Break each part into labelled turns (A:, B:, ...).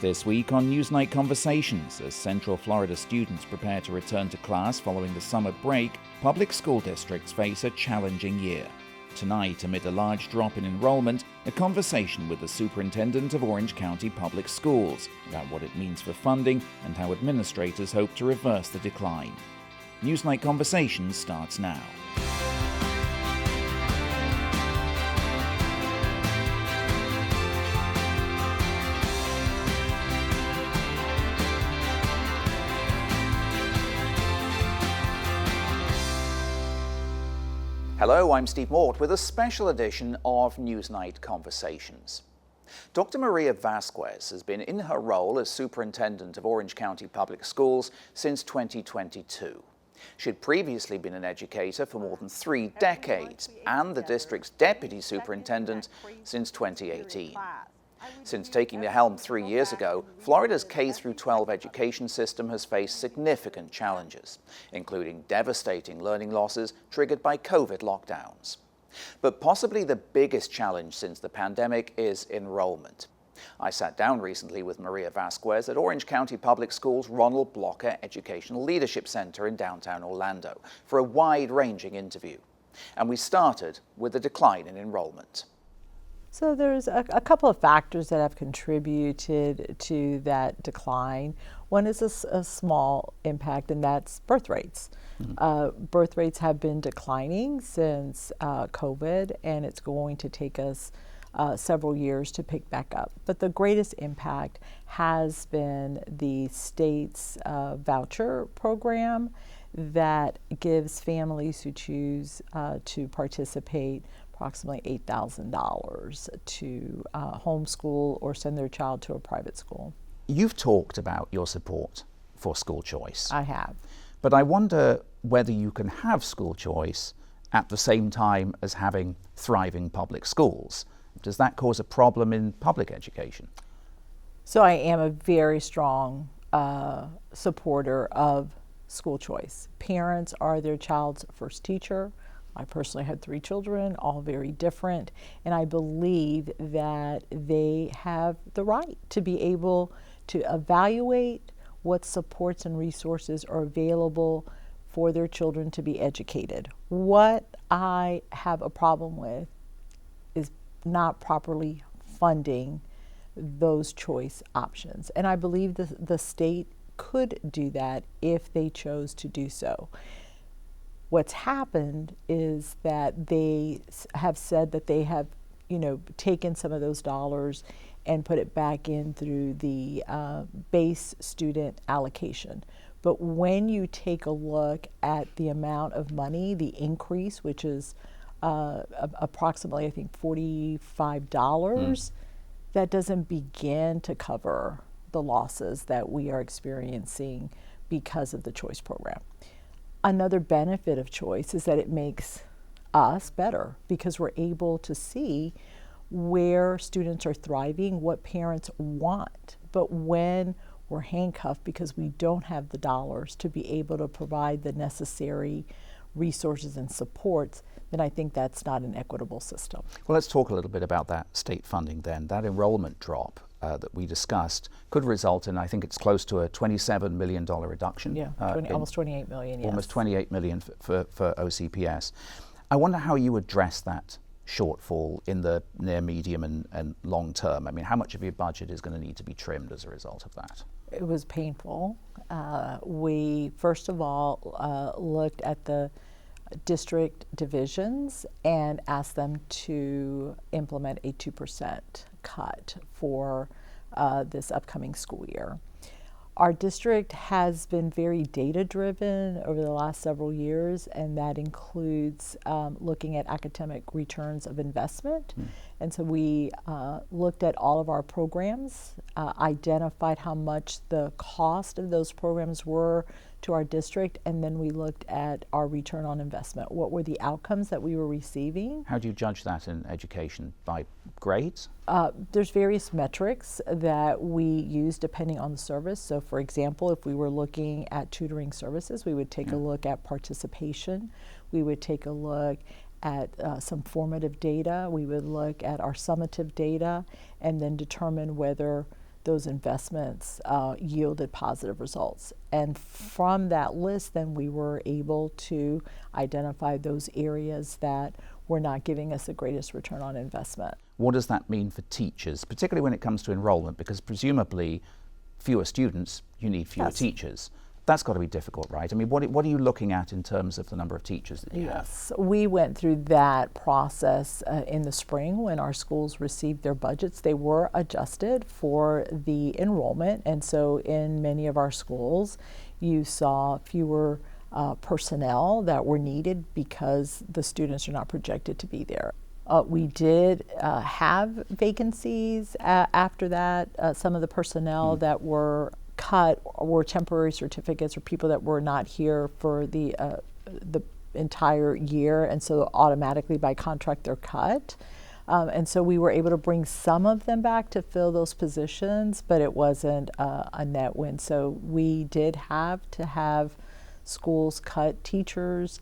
A: This week on Newsnight Conversations, as Central Florida students prepare to return to class following the summer break, public school districts face a challenging year. Tonight, amid a large drop in enrollment, a conversation with the superintendent of Orange County Public Schools about what it means for funding and how administrators hope to reverse the decline. Newsnight Conversations starts now. Hello, I'm Steve Mort with a special edition of Newsnight Conversations. Dr. Maria Vasquez has been in her role as Superintendent of Orange County Public Schools since 2022. She had previously been an educator for more than 3 decades and the district's Deputy Superintendent since 2018. Since taking the helm 3 years ago, Florida's K-12 education system has faced significant challenges, including devastating learning losses triggered by COVID lockdowns. But possibly the biggest challenge since the pandemic is enrollment. I sat down recently with Maria Vasquez at Orange County Public Schools' Ronald Blocker Educational Leadership Center in downtown Orlando for a wide-ranging interview. And we started with the decline in enrollment.
B: So there's a couple of factors that have contributed to that decline. One is a small impact, and that's birth rates. Birth rates have been declining since COVID, and it's going to take us several years to pick back up. But the greatest impact has been the state's voucher program that gives families who choose to participate approximately $8,000 to homeschool or send their child to a private school.
A: You've talked about your support for school choice.
B: I have.
A: But I wonder whether you can have school choice at the same time as having thriving public schools. Does that cause a problem in public education?
B: So I am a very strong supporter of school choice. Parents are their child's first teacher. I personally had 3 children, all very different, and I believe that they have the right to be able to evaluate what supports and resources are available for their children to be educated. What I have a problem with is not properly funding those choice options, and I believe the state could do that if they chose to do so. What's happened is that they have said that they have, taken some of those dollars and put it back in through the base student allocation. But when you take a look at the amount of money, the increase, which is approximately, I think, $45, that doesn't begin to cover the losses that we are experiencing because of the choice program. Another benefit of choice is that it makes us better because we're able to see where students are thriving, what parents want. But when we're handcuffed because we don't have the dollars to be able to provide the necessary resources and supports, then I think that's not an equitable system.
A: Well, let's talk a little bit about that state funding then. That enrollment drop that we discussed could result in, I think it's close to a $27 million reduction.
B: Yeah, almost 28 million, yes.
A: Almost 28 million for OCPS. I wonder how you address that shortfall in the near, medium and long term. I mean, how much of your budget is going to need to be trimmed as a result of that?
B: It was painful. We, first of all, looked at the district divisions and asked them to implement a 2% cut for this upcoming school year. Our district has been very data-driven over the last several years, and that includes looking at academic returns of investment. And so we looked at all of our programs, identified how much the cost of those programs were to our district, and then we looked at our return on investment. What were the outcomes that we were receiving?
A: How do you judge that in education? By grades?
B: There's various metrics that we use depending on the service. So for example, if we were looking at tutoring services, we would take a look at participation. We would take a look at some formative data. We would look at our summative data and then determine whether those investments yielded positive results. And from that list, then we were able to identify those areas that were not giving us the greatest return on investment.
A: What does that mean for teachers, particularly when it comes to enrollment? Because presumably fewer students, you need fewer teachers. That's got to be difficult, right? I mean, what are you looking at in terms of the number of teachers that you have?
B: Yes, we went through that process in the spring when our schools received their budgets. They were adjusted for the enrollment, and so in many of our schools, you saw fewer personnel that were needed because the students are not projected to be there. We did have vacancies after that. Some of the personnel that were cut were temporary certificates or people that were not here for the entire year, and so automatically by contract they're cut. And so we were able to bring some of them back to fill those positions, but it wasn't a net win. So we did have to have schools cut teachers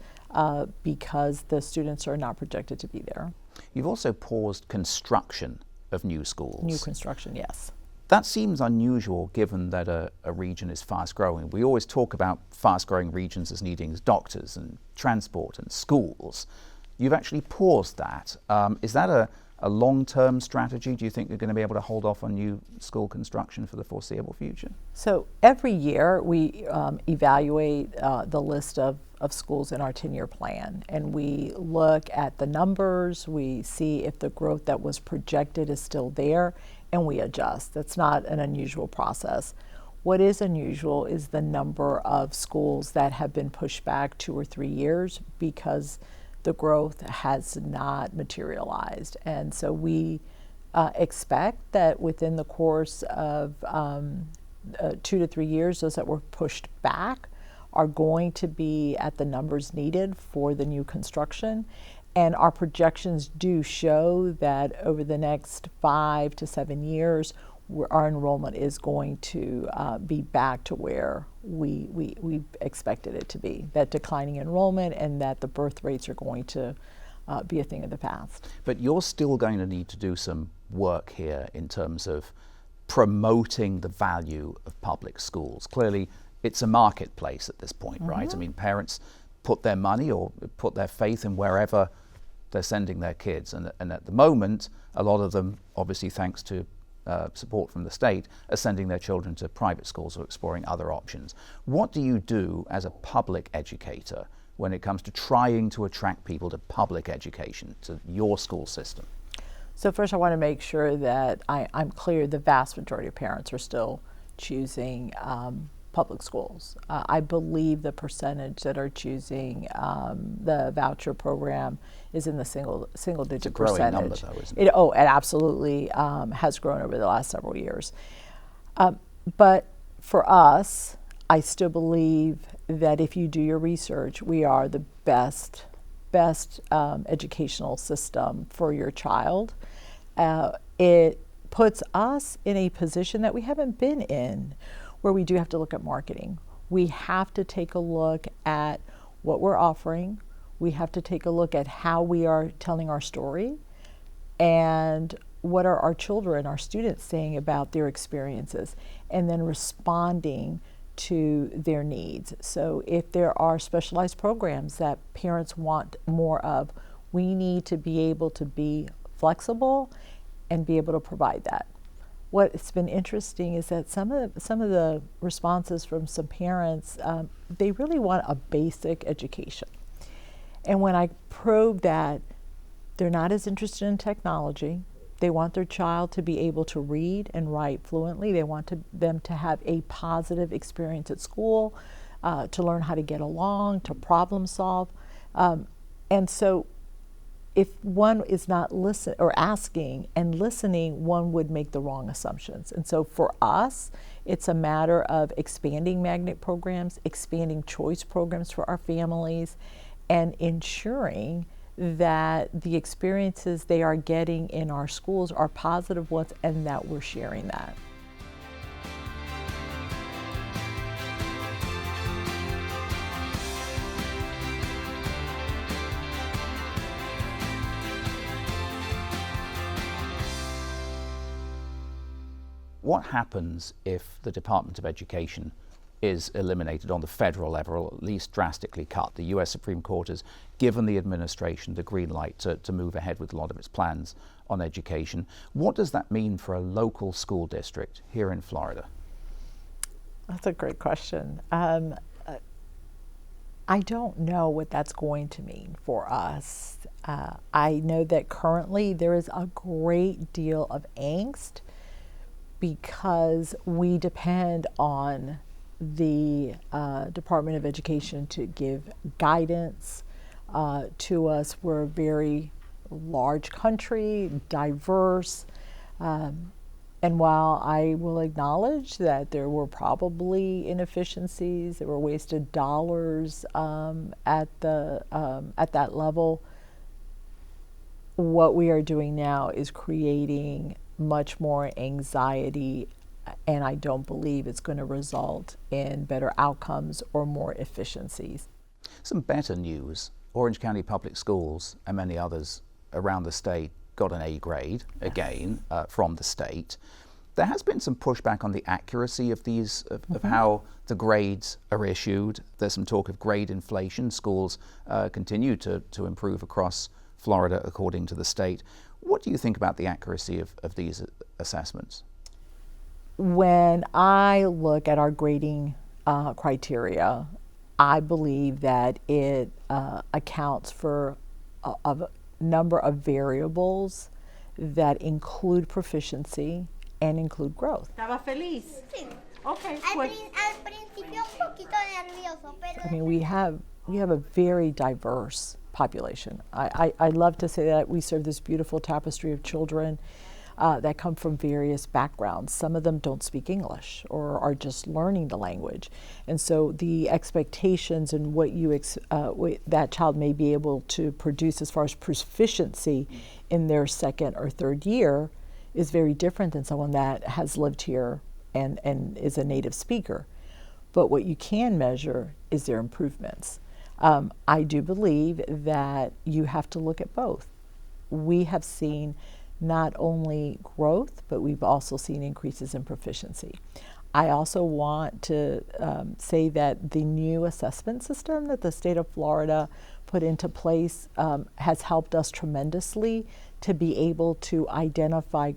B: because the students are not projected to be there.
A: You've also paused construction of new schools.
B: New construction, yes.
A: That seems unusual given that a region is fast growing. We always talk about fast growing regions as needing doctors and transport and schools. You've actually paused that. Is that a long-term strategy? Do you think you're going to be able to hold off on new school construction for the foreseeable future?
B: So every year we evaluate the list of schools in our 10-year plan, and we look at the numbers, we see if the growth that was projected is still there, and we adjust. That's not an unusual process. What is unusual is the number of schools that have been pushed back 2 or 3 years because the growth has not materialized. And so we expect that within the course of 2 to 3 years, those that were pushed back are going to be at the numbers needed for the new construction. And our projections do show that over the next 5 to 7 years, our enrollment is going to be back to where we expected it to be. That declining enrollment and that the birth rates are going to be a thing of the past.
A: But you're still going to need to do some work here in terms of promoting the value of public schools. Clearly, it's a marketplace at this point, right? I mean, parents put their money or put their faith in wherever they're sending their kids. And at the moment, a lot of them, obviously thanks to support from the state, are sending their children to private schools or exploring other options. What do you do as a public educator when it comes to trying to attract people to public education, to your school system?
B: So first I want to make sure that I'm clear the vast majority of parents are still choosing public schools. I believe the percentage that are choosing the voucher program is in the single digit
A: it's a growing
B: percentage.
A: Number though, isn't it?
B: It absolutely has grown over the last several years. But for us, I still believe that if you do your research, we are the best educational system for your child. It puts us in a position that we haven't been in, where we do have to look at marketing. We have to take a look at what we're offering. We have to take a look at how we are telling our story and what are our children, our students saying about their experiences, and then responding to their needs. So if there are specialized programs that parents want more of, we need to be able to be flexible and be able to provide that. What's been interesting is that some of the responses from some parents, they really want a basic education. And when I probe that, they're not as interested in technology. They want their child to be able to read and write fluently. They want them to have a positive experience at school, to learn how to get along, to problem solve. And so if one is not asking and listening, one would make the wrong assumptions. And so for us, it's a matter of expanding magnet programs, expanding choice programs for our families, and ensuring that the experiences they are getting in our schools are positive ones and that we're sharing that.
A: What happens if the Department of Education is eliminated on the federal level, or at least drastically cut? The US Supreme Court has given the administration the green light to move ahead with a lot of its plans on education. What does that mean for a local school district here in Florida?
B: That's a great question. I don't know what that's going to mean for us. I know that currently there is a great deal of angst because we depend on the Department of Education to give guidance to us. We're a very large country, diverse, and while I will acknowledge that there were probably inefficiencies, there were wasted dollars at that level, what we are doing now is creating much more anxiety, and I don't believe it's going to result in better outcomes or more efficiencies.
A: Some better news. Orange County Public Schools and many others around the state got an A grade again from the state. There has been some pushback on the accuracy of these, of how the grades are issued. There's some talk of grade inflation. Schools continue to improve across Florida according to the state. What do you think about the accuracy of these assessments?
B: When I look at our grading criteria, I believe that it accounts for a number of variables that include proficiency and include growth.
C: ¿Estaba feliz?
D: Sí.
C: Okay.
D: Al principio un poquito nervioso, pero
B: I mean, we have a very diverse population. I love to say that we serve this beautiful tapestry of children that come from various backgrounds. Some of them don't speak English or are just learning the language. And so the expectations and what that child may be able to produce as far as proficiency in their second or third year is very different than someone that has lived here and is a native speaker. But what you can measure is their improvements. I do believe that you have to look at both. We have seen not only growth, but we've also seen increases in proficiency. I also want to say that the new assessment system that the state of Florida put into place has helped us tremendously to be able to identify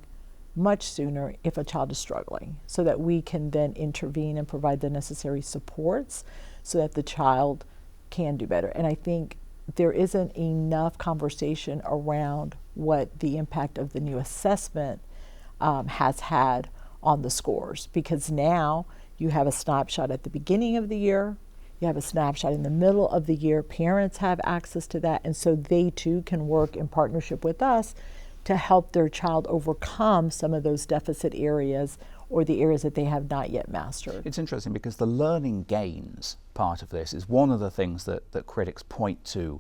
B: much sooner if a child is struggling, so that we can then intervene and provide the necessary supports so that the child can do better. And I think there isn't enough conversation around what the impact of the new assessment has had on the scores, because now you have a snapshot at the beginning of the year, you have a snapshot in the middle of the year, parents have access to that, and so they too can work in partnership with us to help their child overcome some of those deficit areas or the areas that they have not yet mastered.
A: It's interesting because the learning gains part of this is one of the things that critics point to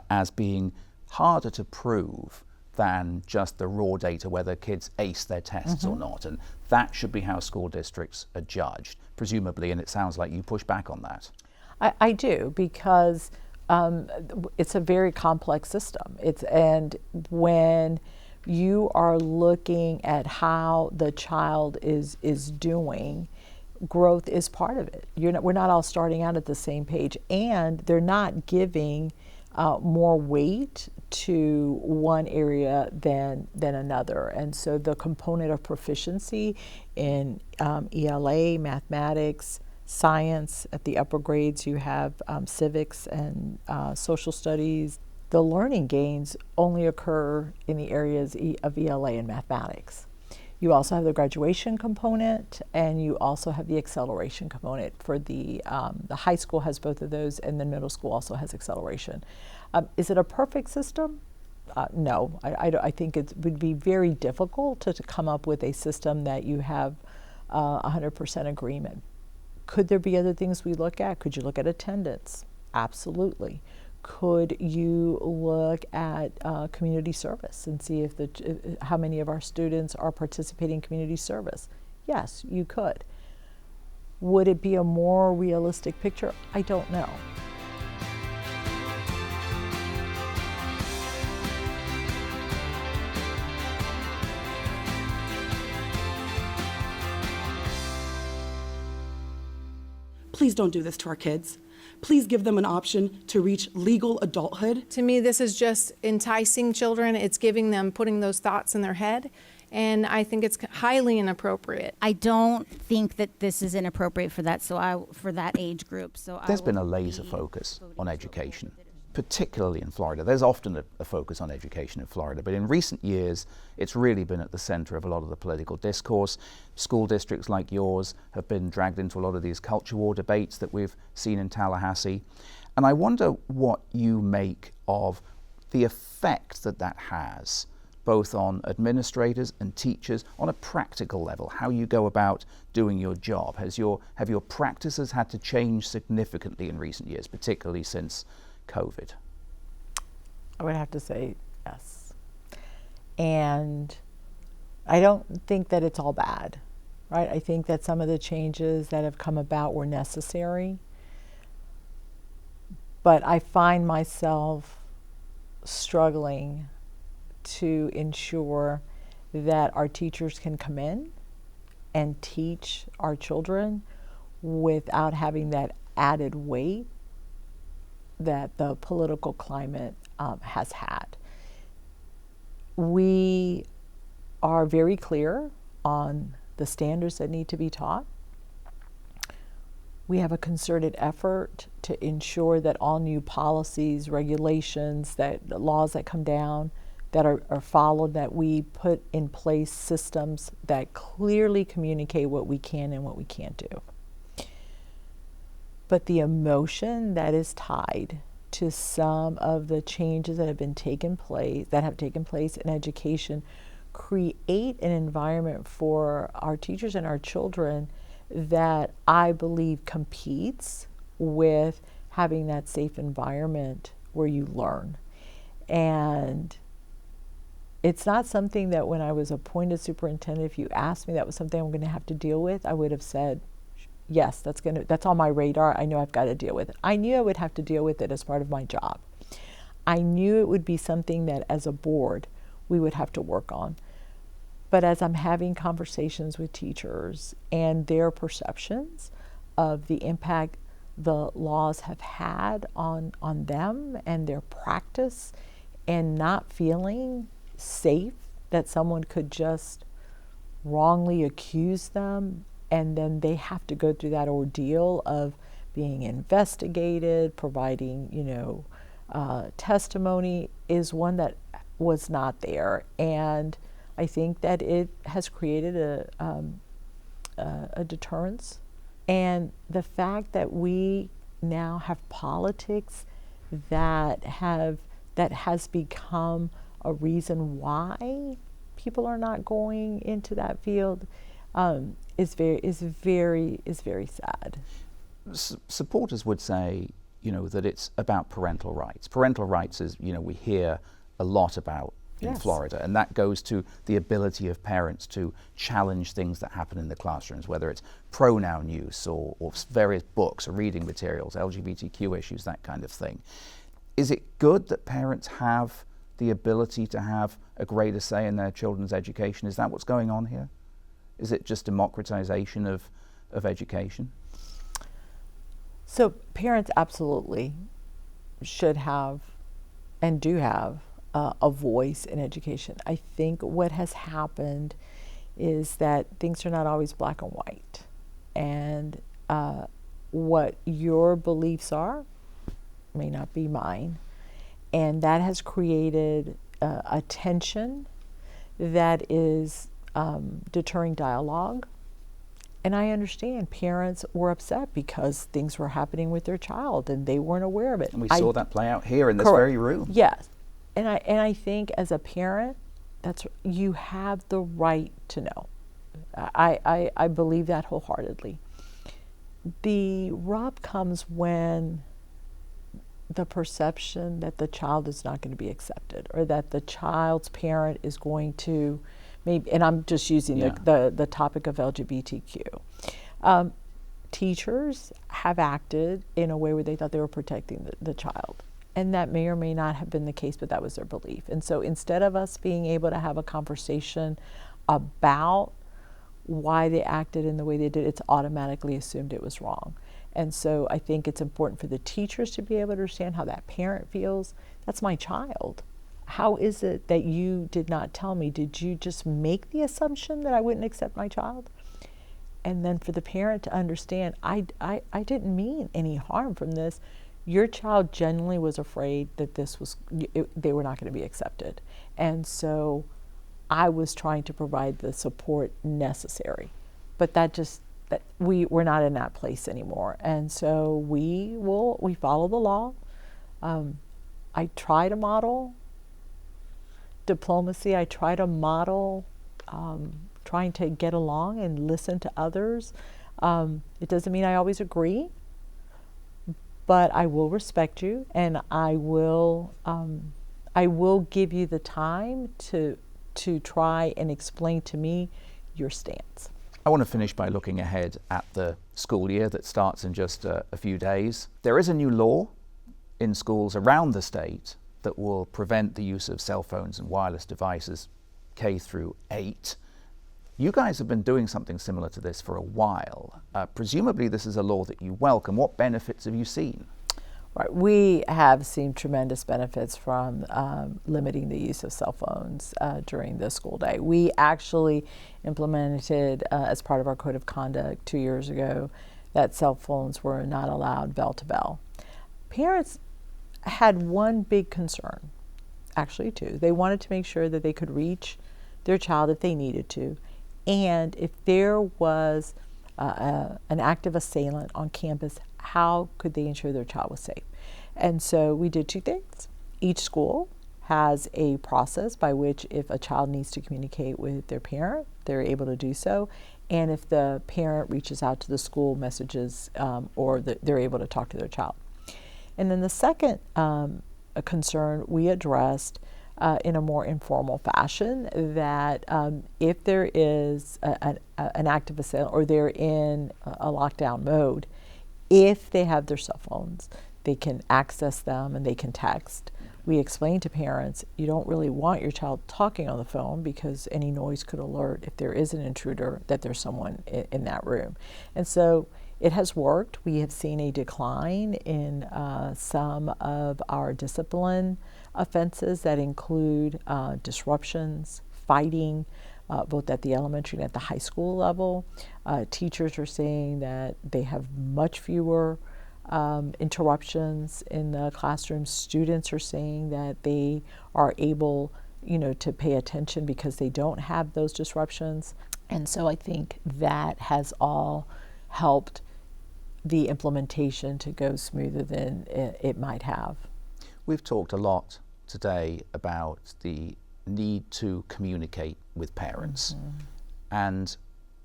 A: as being harder to prove than just the raw data, whether kids ace their tests or not. And that should be how school districts are judged, presumably, and it sounds like you push back on that.
B: I do, because it's a very complex system. And when you are looking at how the child is doing, growth is part of it. We're not all starting out at the same page, and they're not giving more weight to one area than another. And so the component of proficiency in ELA, mathematics, science, at the upper grades you have civics and social studies. The learning gains only occur in the areas of ELA and mathematics. You also have the graduation component, and you also have the acceleration component. For the high school has both of those, and the middle school also has acceleration. Is it a perfect system? No, I think it would be very difficult to come up with a system that you have 100% agreement. Could there be other things we look at? Could you look at attendance? Absolutely. Could you look at community service and see if how many of our students are participating in community service? Yes, you could. Would it be a more realistic picture? I don't know.
C: please don't do this to our kids. Please give them an option to reach legal adulthood.
E: To me, this is just enticing children. It's giving them, putting those thoughts in their head. And I think it's highly inappropriate.
F: I don't think that this is inappropriate for that, for that age group.
A: There's been a laser focus on education, particularly in Florida. There's often a focus on education in Florida, but in recent years, it's really been at the center of a lot of the political discourse. School districts like yours have been dragged into a lot of these culture war debates that we've seen in Tallahassee. And I wonder what you make of the effect that that has, both on administrators and teachers on a practical level, how you go about doing your job. Have your practices had to change significantly in recent years, particularly since COVID?
B: I would have to say yes. And I don't think that it's all bad, right? I think that some of the changes that have come about were necessary. But I find myself struggling to ensure that our teachers can come in and teach our children without having that added weight that the political climate has had. We are very clear on the standards that need to be taught. We have a concerted effort to ensure that all new policies, regulations, that the laws that come down that are followed, that we put in place systems that clearly communicate what we can and what we can't do. But the emotion that is tied to some of the changes that have taken place in education create an environment for our teachers and our children that I believe competes with having that safe environment where you learn. And it's not something that when I was appointed superintendent, if you asked me that was something I'm going to have to deal with, I would have said, yes, that's on my radar. I know I've got to deal with it. I knew I would have to deal with it as part of my job. I knew it would be something that as a board we would have to work on. But as I'm having conversations with teachers and their perceptions of the impact the laws have had on them and their practice, and not feeling safe that someone could just wrongly accuse them, and then they have to go through that ordeal of being investigated, providing, testimony, is one that was not there. And I think that it has created a deterrence. And the fact that we now have politics that has become a reason why people are not going into that field is very sad.
A: Supporters would say, that it's about parental rights. Parental rights is, we hear a lot about in
B: Yes.
A: Florida, and that goes to the ability of parents to challenge things that happen in the classrooms, whether it's pronoun use or various books or reading materials, LGBTQ issues, that kind of thing. Is it good that parents have the ability to have a greater say in their children's education? Is that what's going on here? Is it just democratization of education?
B: So parents absolutely should have and do have a voice in education. I think what has happened is that things are not always black and white. And what your beliefs are may not be mine. And that has created a tension that is deterring dialogue. And I understand parents were upset because things were happening with their child and they weren't aware of it.
A: And we saw that play out here in this
B: Correct.
A: very room.
B: Yes. And I think as a parent, you have the right to know. I believe that wholeheartedly. The rub comes when the perception that the child is not going to be accepted, or that the child's parent is going to maybe, and I'm just using the topic of LGBTQ. Teachers have acted in a way where they thought they were protecting the child. And that may or may not have been the case, but that was their belief. And so instead of us being able to have a conversation about why they acted in the way they did, it's automatically assumed it was wrong. And so I think it's important for the teachers to be able to understand how that parent feels. That's my child. How is it that you did not tell me? Did you just make the assumption that I wouldn't accept my child? And then for the parent to understand, I didn't mean any harm from this. Your child genuinely was afraid that they were not going to be accepted. And so I was trying to provide the support necessary. But we're not in that place anymore. And so we follow the law. I try to model diplomacy. I try to model trying to get along and listen to others. It doesn't mean I always agree, but I will respect you, and I will give you the time to try and explain to me your stance.
A: I want to finish by looking ahead at the school year that starts in just a few days. There is a new law in schools around the state that will prevent the use of cell phones and wireless devices K through 8. You guys have been doing something similar to this for a while. Presumably this is a law that you welcome. What benefits have you seen?
B: Right. We have seen tremendous benefits from limiting the use of cell phones during the school day. We actually implemented, as part of our code of conduct 2 years ago, that cell phones were not allowed bell to bell. Parents had one big concern, actually two. They wanted to make sure that they could reach their child if they needed to, and if there was an active assailant on campus, how could they ensure their child was safe? And so we did two things. Each school has a process by which if a child needs to communicate with their parent, they're able to do so. And if the parent reaches out to the school messages they're able to talk to their child. And then the second concern we addressed in a more informal fashion, that if there is an active assailant or they're in a lockdown mode, if they have their cell phones, they can access them and they can text. We explain to parents, you don't really want your child talking on the phone because any noise could alert, if there is an intruder, that there's someone in that room. And so it has worked. We have seen a decline in some of our discipline offenses that include disruptions, fighting, both at the elementary and at the high school level. Teachers are saying that they have much fewer interruptions in the classroom. Students are saying that they are able, to pay attention because they don't have those disruptions. And so I think that has all helped the implementation to go smoother than it might have.
A: We've talked a lot today about the need to communicate with parents. Mm-hmm. And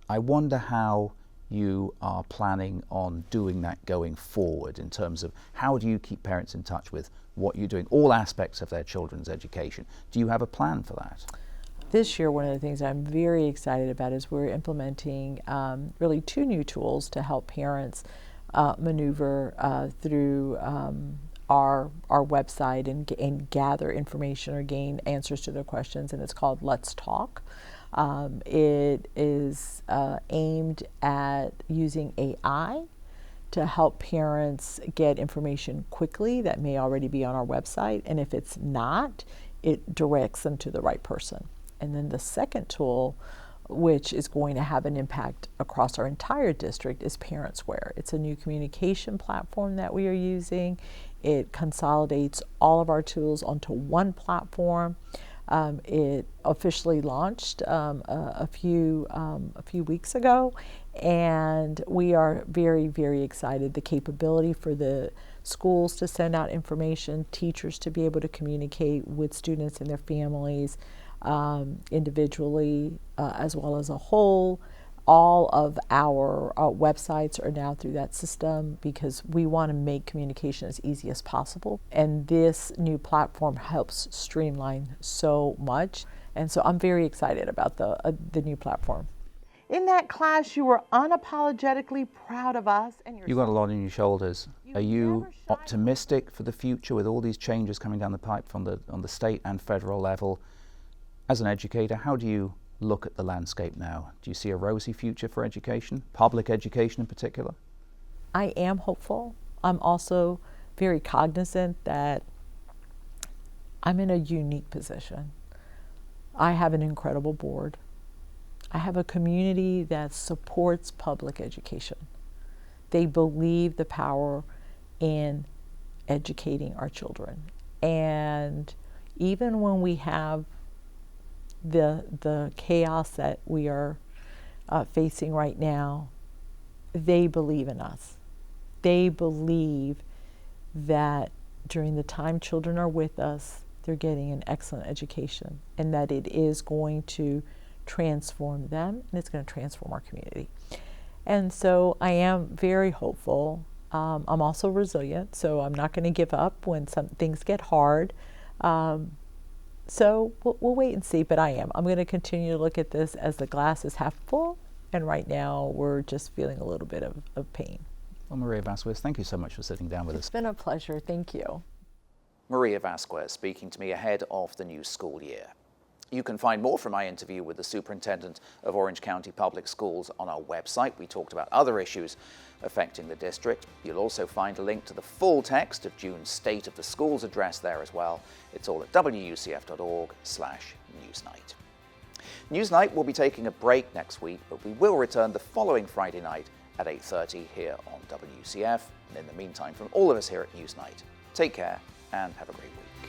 A: I wonder how you are planning on doing that going forward, in terms of how do you keep parents in touch with what you're doing, all aspects of their children's education. Do you have a plan for that?
B: This year, one of the things I'm very excited about is we're implementing really two new tools to help parents maneuver through our website and gather information or gain answers to their questions, and it's called Let's Talk. It is aimed at using AI to help parents get information quickly that may already be on our website, and if it's not, it directs them to the right person. And then the second tool, which is going to have an impact across our entire district, is ParentsWare. It's a new communication platform that we are using. It consolidates all of our tools onto one platform. It officially launched a few weeks ago, and we are very, very excited. The capability for the schools to send out information, teachers to be able to communicate with students and their families individually as well as a whole. All of our websites are now through that system because we want to make communication as easy as possible. And this new platform helps streamline so much. And so I'm very excited about the new platform.
G: In that class, you were unapologetically proud of us. And
A: You've got a lot on your shoulders. Are you optimistic for the future with all these changes coming down the pipe on the state and federal level? As an educator, how do you look at the landscape now? Do you see a rosy future for education, public education in particular?
B: I am hopeful. I'm also very cognizant that I'm in a unique position. I have an incredible board. I have a community that supports public education. They believe the power in educating our children. And even when we have the chaos that we are facing right now, they believe in us. They believe that during the time children are with us, they're getting an excellent education, and that it is going to transform them and it's going to transform our community. And so I am very hopeful. I'm also resilient, so I'm not going to give up when some things get hard. So we'll wait and see, but I'm going to continue to look at this as the glass is half full, and right now we're just feeling a little bit of pain.
A: Well, Maria Vasquez, thank you so much for sitting down with us.
B: It's been a pleasure. Thank you.
A: Maria Vasquez speaking to me ahead of the new school year. You can find more from my interview with the Superintendent of Orange County Public Schools on our website. We talked about other issues affecting the district. You'll also find a link to the full text of June's State of the Schools address there as well. It's all at wucf.org/Newsnight. Newsnight will be taking a break next week, but we will return the following Friday night at 8:30 here on WCF. And in the meantime, from all of us here at Newsnight, take care and have a great week.